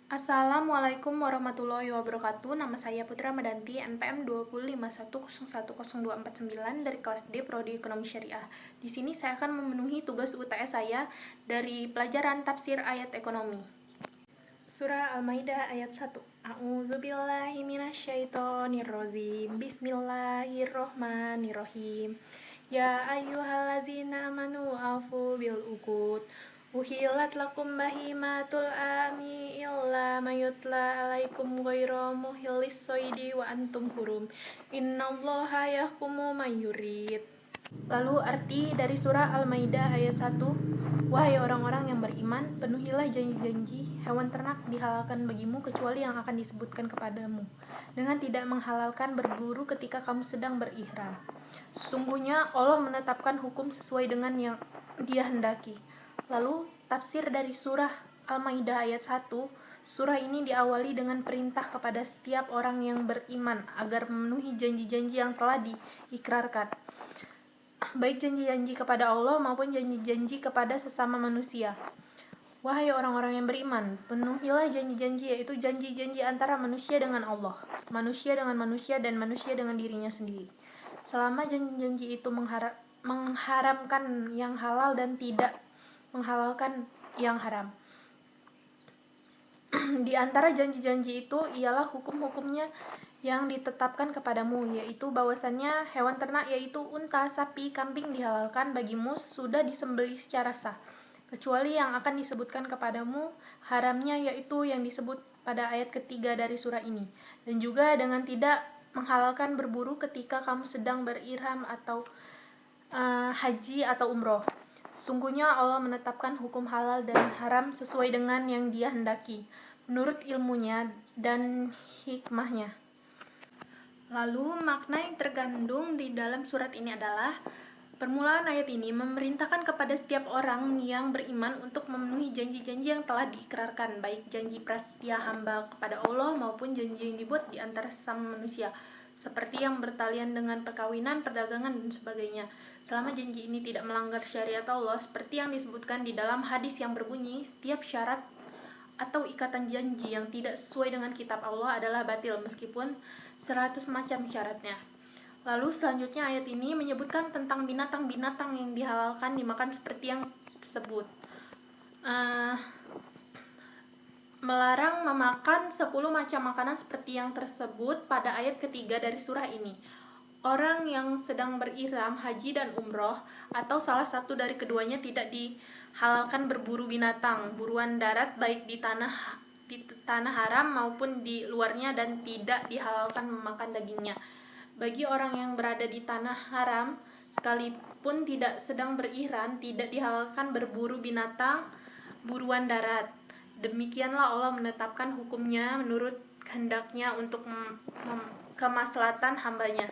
Assalamualaikum warahmatullahi wabarakatuh. Nama saya Putra Medanti, NPM 251010249 dari kelas D Prodi Ekonomi Syariah. Di sini saya akan memenuhi tugas UTS saya dari pelajaran tafsir ayat ekonomi. Surah Al-Maidah ayat 1. A'udzubillahi minasyaitonirrajim. Bismillahirrohmanirrohim. Ya ayyuhallazina amanu aufu bil uqud. Uhillat lakum bahimatul ami illa mayutla alaikum ghairu muhillis soidi wa antum hurum. Innallaha yahkumu mayyurid. Lalu arti dari surah Al-Maidah ayat 1. Wahai orang-orang yang beriman, penuhilah janji-janji hewan ternak dihalalkan bagimu kecuali yang akan disebutkan kepadamu, dengan tidak menghalalkan berburu ketika kamu sedang berihram. Sesungguhnya Allah menetapkan hukum sesuai dengan yang Dia hendaki. Lalu tafsir dari surah Al-Maidah ayat 1. Surah ini diawali dengan perintah kepada setiap orang yang beriman agar memenuhi janji-janji yang telah diikrarkan, baik janji-janji kepada Allah maupun janji-janji kepada sesama manusia. Wahai orang-orang yang beriman, penuhilah janji-janji, yaitu janji-janji antara manusia dengan Allah, manusia dengan manusia, dan manusia dengan dirinya sendiri. Selama janji-janji itu mengharamkan yang halal dan tidak menghalalkan yang haram. Di antara janji-janji itu ialah hukum-hukumnya yang ditetapkan kepadamu, yaitu bahwasannya hewan ternak yaitu unta, sapi, kambing dihalalkan bagimu sesudah disembelih secara sah, kecuali yang akan disebutkan kepadamu haramnya, yaitu yang disebut pada ayat ketiga dari surah ini, dan juga dengan tidak menghalalkan berburu ketika kamu sedang berihram atau haji atau umroh. Sesungguhnya Allah menetapkan hukum halal dan haram sesuai dengan yang Dia hendaki, menurut ilmunya dan hikmahnya. Lalu makna yang terkandung di dalam surat ini adalah, permulaan ayat ini memerintahkan kepada setiap orang yang beriman untuk memenuhi janji-janji yang telah diikrarkan, baik janji prasetya hamba kepada Allah maupun janji yang dibuat di antara sesama manusia, seperti yang bertalian dengan perkawinan, perdagangan, dan sebagainya. Selama janji ini tidak melanggar syariat Allah, seperti yang disebutkan di dalam hadis yang berbunyi, setiap syarat atau ikatan janji yang tidak sesuai dengan kitab Allah adalah batil, meskipun 100 macam syaratnya. Lalu selanjutnya ayat ini menyebutkan tentang binatang-binatang yang dihalalkan dimakan seperti yang tersebut. Melarang memakan 10 macam makanan seperti yang tersebut pada ayat ketiga dari surah ini. Orang yang sedang berihram, haji dan umroh, atau salah satu dari keduanya tidak dihalalkan berburu binatang, buruan darat baik di tanah haram maupun di luarnya, dan tidak dihalalkan memakan dagingnya. Bagi orang yang berada di tanah haram, sekalipun tidak sedang berihram, tidak dihalalkan berburu binatang buruan darat. Demikianlah Allah menetapkan hukumnya menurut kehendaknya untuk kemaslahatan hambanya.